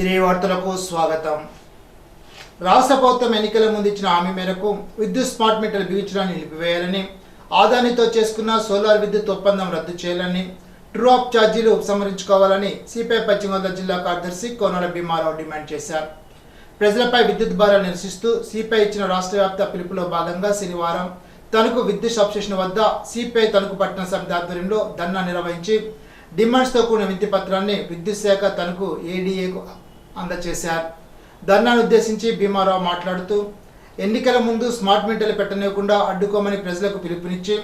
తిరిగి వార్తలకు స్వాగతం. రాష్ట్ర ప్రభుత్వం ఎన్నికల ముందు ఇచ్చిన హామీ మేరకు విద్యుత్ స్మార్ట్ మీటర్లు బిగించడాన్ని నిలిపివేయాలని, ఆదానితో చేసుకున్న సోలార్ విద్యుత్ ఒప్పందం రద్దు చేయాలని, ట్రూ అప్ ఛార్జీలు ఉపసంహరించుకోవాలని సిపిఐ పశ్చిమ గోదావరి జిల్లా కార్యదర్శి కోనాల భీమారావు డిమాండ్ చేశారు. ప్రజలపై విద్యుత్ భారాలు నిరసిస్తూ సిపిఐ ఇచ్చిన రాష్ట్ర వ్యాప్త పిలుపులో భాగంగా శనివారం తణుకు విద్యుత్ సబ్స్టేషన్ వద్ద సిపిఐ తణుకు పట్టణ సమితి ఆధ్వర్యంలో ధర్నా నిర్వహించి డిమాండ్స్తో కూడిన వినతి పత్రాన్ని విద్యుత్ శాఖ తణుకు ఏడీఏకు అందజేశారు. ధర్నాను ఉద్దేశించి భీమారావు మాట్లాడుతూ ఎన్నికల ముందు స్మార్ట్ మీటర్లు పెట్టనివ్వకుండా అడ్డుకోమని ప్రజలకు పిలుపునిచ్చి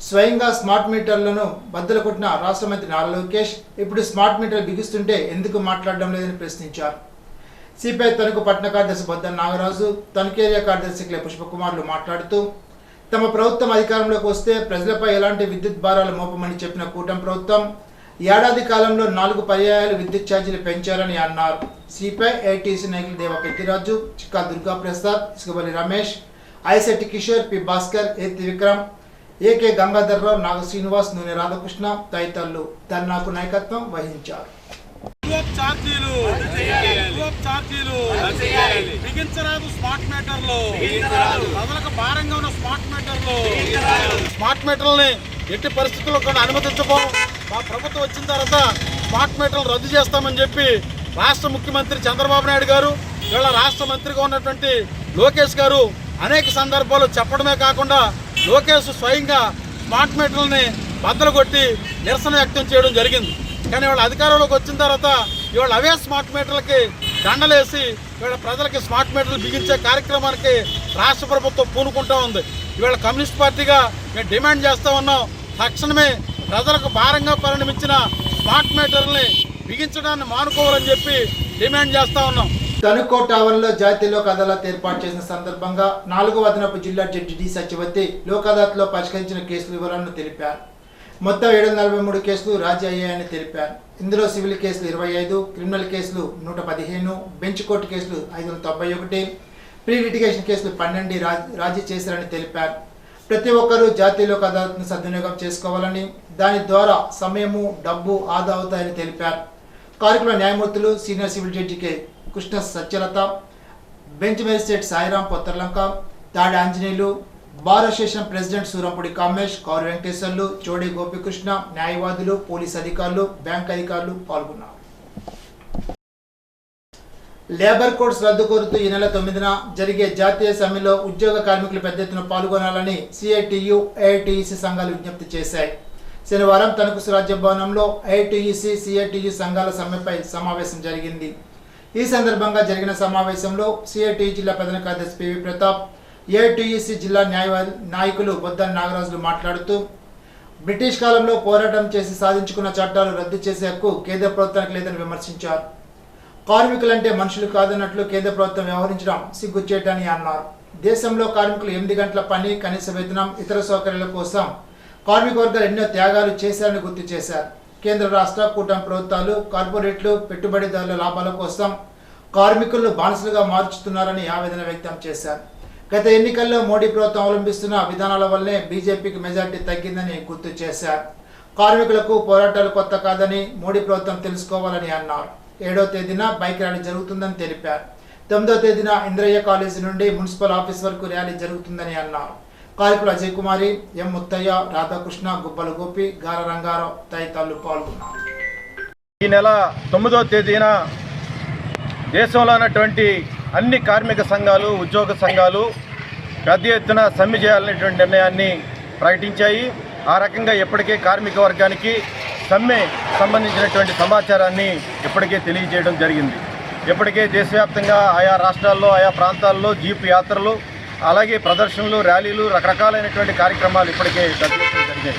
స్వయంగా స్మార్ట్ మీటర్లను బద్దలు కొట్టిన రాష్ట్ర మంత్రి నారా లోకేష్ ఇప్పుడు స్మార్ట్ మీటర్లు బిగిస్తుంటే ఎందుకు మాట్లాడడం లేదని ప్రశ్నించారు. సిపిఐ తణుకు పట్టణ కార్యదర్శి బొద్ద నాగరాజు, తణుకు ఏరియా కార్యదర్శి క్లే పుష్పకుమార్లు మాట్లాడుతూ తమ ప్రభుత్వం అధికారంలోకి వస్తే ప్రజలపై ఎలాంటి విద్యుత్ భారాలు మోపమని చెప్పిన కూటమి ప్రభుత్వం ఏడాది కాలంలో 4 పర్యాయాలు విద్యుత్ ఛార్జీలు పెంచారని అన్నారు. సిపిఐ ఏటీసీ నాయకులు దేవ పెద్దిరాజు, చిక్కా దుర్గా ప్రసాద్, ఇసుకబల్లి రమేష్, ఐశెట్టి కిషోర్, పి భాస్కర్, ఏ త్రివిక్రమ్, ఏకే గంగాధర్రావు, నాగ శ్రీనివాస్, నూనె రాధాకృష్ణ తదితరులు ధర్నాకు నాయకత్వం వహించారు. బిగించరాదు స్మార్ట్ మీటర్లు, ప్రజలకు భారంగా ఉన్న స్మార్ట్ మీటర్లు, స్మార్ట్ మీటర్లని ఎట్టి పరిస్థితుల్లో కూడా అనుమతించబోం. మా ప్రభుత్వం వచ్చిన తర్వాత స్మార్ట్ మీటర్లు రద్దు చేస్తామని చెప్పి రాష్ట్ర ముఖ్యమంత్రి చంద్రబాబు నాయుడు గారు, వీళ్ళ రాష్ట్ర మంత్రిగా ఉన్నటువంటి లోకేష్ గారు అనేక సందర్భాలు చెప్పడమే కాకుండా లోకేష్ స్వయంగా స్మార్ట్ మీటర్లని బద్దలు కొట్టి నిరసన వ్యక్తం చేయడం జరిగింది. కానీ వాళ్ళ అధికారంలోకి వచ్చిన తర్వాత ఇవాళ అవే స్మార్ట్ మీటర్లకి దండలేసి ఇవాళ ప్రజలకి స్మార్ట్ మీటర్లు బిగించే కార్యక్రమానికి రాష్ట్ర ప్రభుత్వం పూనుకుంటూ ఉంది. ఇవాళ కమ్యూనిస్ట్ పార్టీగా మేము డిమాండ్ చేస్తూ ఉన్నాం, తక్షణమే ప్రజలకు భారంగా పరిణమించిన స్మార్ట్ మీటర్లని బిగించడాన్ని మానుకోవాలని చెప్పి డిమాండ్ చేస్తూ ఉన్నాం. తణుకు టవర్లో జాతీయ లోక్ అదాలత్ ఏర్పాటు చేసిన సందర్భంగా 4వ అదనపు జిల్లా జడ్జి డి సత్యవతి లోక్ అదాలత్లో పరిష్కరించిన కేసుల వివరాలను తెలిపారు. మొత్తం 743 కేసులు రాజీ అయ్యాయని తెలిపారు. ఇందులో సివిల్ కేసులు 25, క్రిమినల్ కేసులు 115, బెంచ్ కోర్టు కేసులు 591, ప్రీ లిటిగేషన్ కేసులు 12 రాజీ చేశారని తెలిపారు. ప్రతి ఒక్కరూ జాతీయ లోక్ అదాలత్ను సద్వినియోగం చేసుకోవాలని, దాని ద్వారా సమయము, డబ్బు ఆదా అవుతాయని తెలిపారు. కార్యక్రమ న్యాయమూర్తులు senior civil judge K Krishna Satyalatha, bench magistrate Sairam Pottarlanka, Tadi Anjaneyulu, bar association president Surampudi Kamesh, Kouru Venkateswarlu, Chodi Gopikrishna, న్యాయవాదులు, పోలీస్ అధికారులు, బ్యాంక్ అధికారులు పాల్గొన్నారు. లేబర్ కోడ్స్ రద్దు కోరుతూ ఈ నెల 9న జరిగే జాతీయ సమ్మెలో ఉద్యోగ కార్మికులు పెద్ద ఎత్తున పాల్గొనాలని సిఐటియు, ఏఐటియుసి సంఘాలు విజ్ఞప్తి చేశాయి. శనివారం తణుకు స్వరాజ్య భవనంలో ఏఐటియుసి, సిఐటియు సంఘాల సమ్మెపై సమావేశం జరిగింది. ఈ సందర్భంగా జరిగిన సమావేశంలో సిఐటియు జిల్లా ప్రధాన కార్యదర్శి పివి ప్రతాప్, ఏఐటియుసి జిల్లా నాయకులు బొద్ద నాగరాజులు మాట్లాడుతూ బ్రిటిష్ కాలంలో పోరాటం చేసి సాధించుకున్న చట్టాలు రద్దు చేసే హక్కు కేంద్ర ప్రభుత్వానికి లేదని విమర్శించారు. కార్మికులంటే మనుషులు కాదన్నట్లు కేంద్ర ప్రభుత్వం వ్యవహరించడం సిగ్గుచేటని అన్నారు. దేశంలో కార్మికులు 8 గంటల పని, కనీస వేతనం, ఇతర సౌకర్యాల కోసం కార్మిక వర్గాలు ఎన్నో త్యాగాలు చేశారని గుర్తు చేశారు. కేంద్ర రాష్ట్ర కూటమి ప్రభుత్వాలు కార్పొరేట్లు, పెట్టుబడిదారుల లాభాల కోసం కార్మికులను బానిసలుగా మార్చుతున్నారని ఆవేదన వ్యక్తం చేశారు. గత ఎన్నికల్లో మోడీ ప్రభుత్వం అవలంబిస్తున్న విధానాల వల్లే బీజేపీకి మెజార్టీ తగ్గిందని గుర్తు చేశారు. కార్మికులకు పోరాటాలు కొత్త కాదని మోడీ ప్రభుత్వం తెలుసుకోవాలని అన్నారు. 7వ తేదీన బైక్ ర్యాలీ జరుగుతుందని తెలిపారు. 9వ తేదీన ఇంద్రయ్య కాలేజీ నుండి మున్సిపల్ ఆఫీస్ వరకు ర్యాలీ జరుగుతుందని అన్నారు. కార్యకులు అజయ్ కుమారి, ఎం ముత్తయ్య, రాధాకృష్ణ, గుబ్బల గోపి, గార రంగారావు తదితరులు పాల్గొన్నారు. ఈ నెల 9వ తేదీన దేశంలో ఉన్నటువంటి అన్ని కార్మిక సంఘాలు, ఉద్యోగ సంఘాలు పెద్ద ఎత్తున సమ్మె చేయాలనేటువంటి నిర్ణయాన్ని ప్రకటించాయి. ఆ రకంగా ఇప్పటికే కార్మిక వర్గానికి సమ్మె సంబంధించినటువంటి సమాచారాన్ని ఇప్పటికే తెలియజేయడం జరిగింది. ఇప్పటికే దేశవ్యాప్తంగా ఆయా రాష్ట్రాల్లో, ఆయా ప్రాంతాల్లో జీప్ యాత్రలు, అలాగే ప్రదర్శనలు, ర్యాలీలు, రకరకాలైనటువంటి కార్యక్రమాలు ఇప్పటికే జరిగాయి.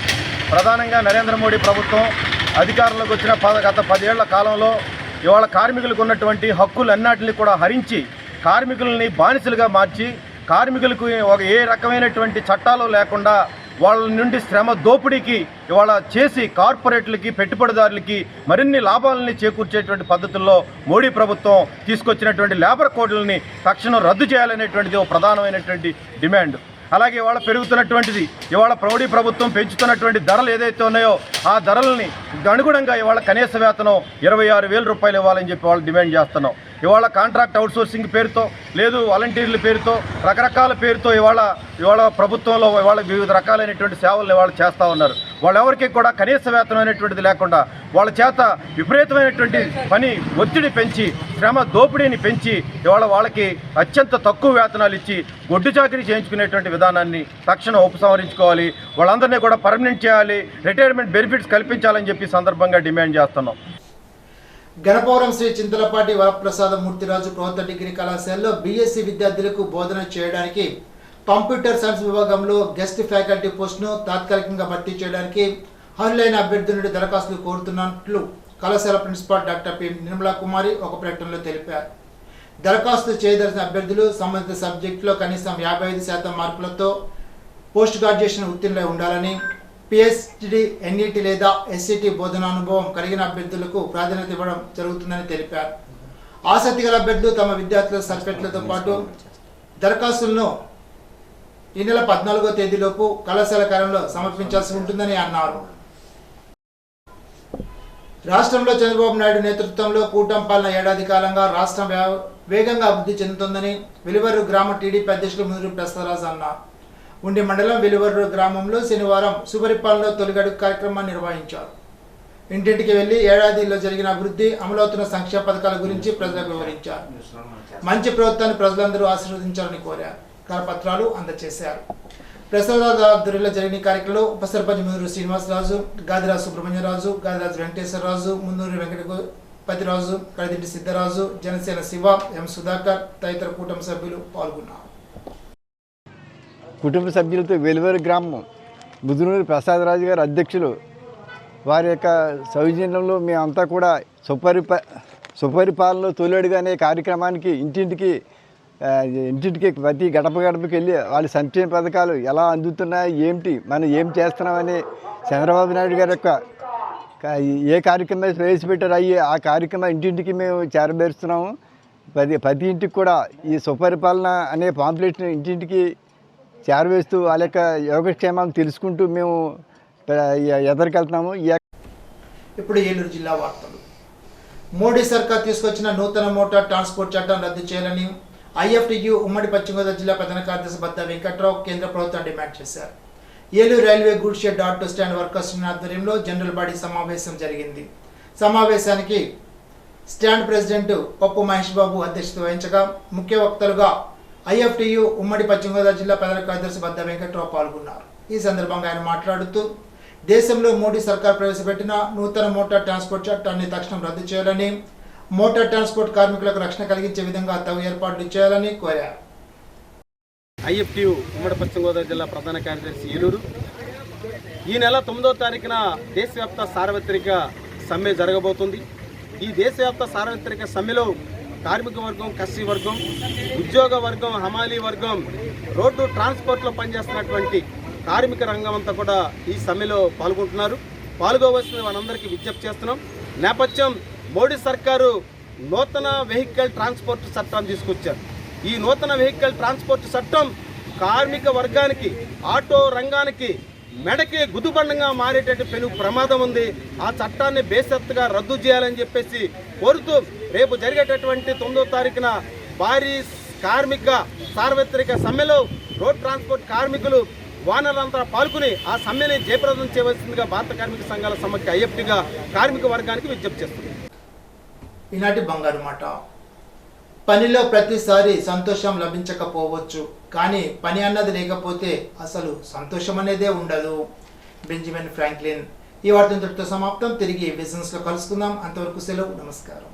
ప్రధానంగా నరేంద్ర మోడీ ప్రభుత్వం అధికారంలోకి వచ్చిన గత 10 ఏళ్ల కాలంలో ఇవాళ కార్మికులకు ఉన్నటువంటి హక్కులన్నిటిని కూడా హరించి కార్మికులని బానిసలుగా మార్చి కార్మికులకు ఏ రకమైనటువంటి చట్టాలు లేకుండా వాళ్ళ నుండి శ్రమ దోపిడీకి ఇవాళ చేసి కార్పొరేట్లకి, పెట్టుబడిదారులకి మరిన్ని లాభాలని చేకూర్చేటువంటి పద్ధతుల్లో మోడీ ప్రభుత్వం తీసుకొచ్చినటువంటి లేబర్ కోడ్లని తక్షణం రద్దు చేయాలనేటువంటిది ఒక ప్రధానమైనటువంటి డిమాండ్. అలాగే ఇవాళ పెరుగుతున్నటువంటిది ఇవాళ ప్రౌఢీ ప్రభుత్వం పెంచుతున్నటువంటి ధరలు ఏదైతే ఉన్నాయో ఆ ధరలని అనుగుణంగా ఇవాళ కనీస వేతనం 26,000 రూపాయలు ఇవ్వాలని చెప్పి వాళ్ళు డిమాండ్ చేస్తున్నాం. ఇవాళ కాంట్రాక్ట్ అవుట్సోర్సింగ్ పేరుతో లేదు వాలంటీర్ల పేరుతో రకరకాల పేరుతో ఇవాళ ప్రభుత్వంలో ఇవాళ వివిధ రకాలైనటువంటి సేవలను ఇవాళ చేస్తూ ఉన్నారు. వాళ్ళెవరికి కూడా కనీస వేతనం అనేటువంటిది లేకుండా వాళ్ళ చేత విపరీతమైనటువంటి పని ఒత్తిడి పెంచి శ్రమ దోపిడీని పెంచి ఇవాళ వాళ్ళకి అత్యంత తక్కువ వేతనాలు ఇచ్చి గొడ్డు చాకరీ చేయించుకునేటువంటి విధానాన్ని తక్షణం ఉపసంహరించుకోవాలి. వాళ్ళందరినీ కూడా పర్మనెంట్ చేయాలి, రిటైర్మెంట్ బెనిఫిట్స్ కల్పించాలని చెప్పి సందర్భంగా డిమాండ్ చేస్తున్నాం. గణపవరం శ్రీ చింతలపాటి వరప్రసాద మూర్తిరాజు ప్రభుత్వ డిగ్రీ కళాశాలలో బీఎస్సీ విద్యార్థులకు బోధన చేయడానికి కంప్యూటర్ సైన్స్ విభాగంలో గెస్ట్ ఫ్యాకల్టీ పోస్టును తాత్కాలికంగా భర్తీ చేయడానికి అర్హులైన అభ్యర్థుల నుండి దరఖాస్తులు కోరుతున్నట్లు కళాశాల ప్రిన్సిపాల్ డాక్టర్ పి నిర్మలా కుమారి ఒక ప్రకటనలో తెలిపారు. దరఖాస్తు చేయదలసిన అభ్యర్థులు సంబంధిత సబ్జెక్టులో కనీసం 55% మార్కులతో పోస్ట్ గ్రాడ్యుయేషన్ ఉత్తీర్ణులై ఉండాలని, పిహెచ్డి, ఎన్ఈటి లేదా ఎస్సిటి బోధనానుభవం కలిగిన అభ్యర్థులకు ప్రాధాన్యత ఇవ్వడం జరుగుతుందని తెలిపారు. ఆసక్తి గల అభ్యర్థులు తమ విద్యార్థుల సర్టిఫికెట్లతో పాటు దరఖాస్తులను ఈ నెల 14వ తేదీలోపు కళాశాల కార్యాలయంలో సమర్పించాల్సి ఉంటుందని అన్నారు. రాష్ట్రంలో చంద్రబాబు నాయుడు నేతృత్వంలో కూటమి పాలన ఏడాది కాలంగా రాష్ట్రం వేగంగా అభివృద్ధి చెందుతుందని వెలువరు గ్రామ టీడీపీ అధ్యక్షులు ముదురు ప్రసాదరాజు అన్నారు. ఉండి మండలం వెలువరు గ్రామంలో శనివారం సుపరిపాలనలో తొలిగడుగు కార్యక్రమాన్ని నిర్వహించారు. ఇంటింటికి వెళ్లి ఏడాదిలో జరిగిన అభివృద్ధి, అమలవుతున్న సంక్షేమ పథకాల గురించి ప్రజలకు వివరించారు. మంచి ప్రభుత్వాన్ని ప్రజలందరూ ఆశీర్వదించాలని కోరారు. కరపత్రాలు అందజేశారు. ప్రసాదరాజు ఆధ్వర్యంలో జరిగిన కార్యక్రమంలో ఉప సర్పంచ్ ముదురు శ్రీనివాసరాజు, గాదిరాజు సుబ్రహ్మణ్యరాజు, గాదిరాజు వెంకటేశ్వరరాజు, మున్నూరి వెంకటపతిరాజు, కడిదింటి సిద్ధరాజు, జనసేన శివ, ఎం సుధాకర్ తదితర కూటమి సభ్యులు పాల్గొన్నారు. కుటుంబ సభ్యులతో వెలువరి గ్రామం ముదునూరి ప్రసాదరాజు గారు అధ్యక్షులు వారి యొక్క సౌజన్యంలో మేమంతా కూడా సుపరిపాలనలో తొలిడుగా అనే కార్యక్రమానికి ఇంటింటికి ప్రతి గడపకి వెళ్ళి వాళ్ళ సంక్షేమ పథకాలు ఎలా అందుతున్నాయి, ఏమిటి, మనం ఏం చేస్తున్నామని చంద్రబాబు నాయుడు గారి యొక్క ఏ కార్యక్రమం ప్రవేశపెట్టారు అయ్యి ఆ కార్యక్రమం ఇంటింటికి మేము చేరవేరుస్తున్నాము. ప్రతి ఇంటికి కూడా ఈ సుపరిపాలన అనే పాంప్లెట్ని ఇంటింటికి చేరవేస్తూ వాళ్ళ యొక్క యోగక్షేమాన్ని తెలుసుకుంటూ మేము ఎదురుకెళ్తున్నాము. ఇప్పుడు ఏలూరు జిల్లా వార్తలు. మోడీ సర్కార్ తీసుకొచ్చిన నూతన మోటార్ ట్రాన్స్పోర్ట్ చట్టం రద్దు చేయాలని ఐఎఫ్టియు ఉమ్మడి పశ్చిమ గోదావరి జిల్లా ప్రధాన కార్యదర్శి బద్ద వెంకట్రావు కేంద్ర ప్రభుత్వం డిమాండ్ చేశారు. Eluru railway good shed auto stand workers ఆధ్వర్యంలో జనరల్ బాడీ సమావేశం జరిగింది. సమావేశానికి స్టాండ్ ప్రెసిడెంట్ పప్పు మహేష్ బాబు అధ్యక్షత వహించగా ముఖ్య వక్తలుగా ఐఎఫ్టియు ఉమ్మడి పశ్చిమ గోదావరి జిల్లా ప్రధాన కార్యదర్శి బద్ద వెంకట్రావు పాల్గొన్నారు. ఈ సందర్భంగా ఆయన మాట్లాడుతూ దేశంలో మోడీ సర్కార్ ప్రవేశపెట్టిన నూతన మోటార్ ట్రాన్స్పోర్ట్ చట్టాన్ని తక్షణం రద్దు చేయాలని, మోటార్ ట్రాన్స్పోర్ట్ కార్మికులకు రక్షణ కలిగించే విధంగా తగు ఏర్పాట్లు చేయాలని కోరారు. ఐఎఫ్టియు ఉమ్మడి పశ్చిమ గోదావరి జిల్లా ప్రధాన కార్యదర్శి ఏలూరు ఈ నెల 9వ తారీఖున దేశవ్యాప్త సార్వత్రిక సమ్మె జరగబోతుంది. ఈ దేశవ్యాప్త సార్వత్రిక సమ్మెలో కార్మిక వర్గం, కర్షి వర్గం, ఉద్యోగ వర్గం, హమాలీ వర్గం, రోడ్డు ట్రాన్స్పోర్ట్లో పనిచేస్తున్నటువంటి కార్మిక రంగం అంతా కూడా ఈ సమ్మెలో పాల్గొంటున్నారు. పాల్గొవలసిన వారందరికీ విజ్ఞప్తి చేస్తున్నాం. నేపథ్యం మోడీ సర్కారు నూతన వెహికల్ ట్రాన్స్పోర్ట్ చట్టాన్ని తీసుకొచ్చారు. ఈ నూతన వెహికల్ ట్రాన్స్పోర్ట్ చట్టం కార్మిక వర్గానికి, ఆటో రంగానికి మెడకి గుదుబండంగా మారేటట్టు పెను ప్రమాదం ఉంది. ఆ చట్టాన్ని బేషరతుగా రద్దు చేయాలని చెప్పేసి కోరుతూ రేపు జరిగేటటువంటి 9వ తారీఖున భారీ కార్మిక సార్వత్రిక సమ్మెలో రోడ్ ట్రాన్స్పోర్ట్ కార్మికులు వానరంతా పాల్గొని ఆ సమ్మెని జయప్రదం చేయవలసిందిగా భారత కార్మిక సంఘాల సమాఖ్య ఐఎఫ్టిగా కార్మిక వర్గానికి విజ్ఞప్తి చేస్తుంది. ఈనాటి బంగారు మాట. పనిలో ప్రతిసారి సంతోషం లభించకపోవచ్చు, కానీ పని అన్నది లేకపోతే అసలు సంతోషం అనేదే ఉండదు. Benjamin Franklin. ఈ వార్తలతో సమాప్తం. తిరిగి బిజినెస్లో కలుసుకుందాం. అంతవరకు సెలవు. నమస్కారం.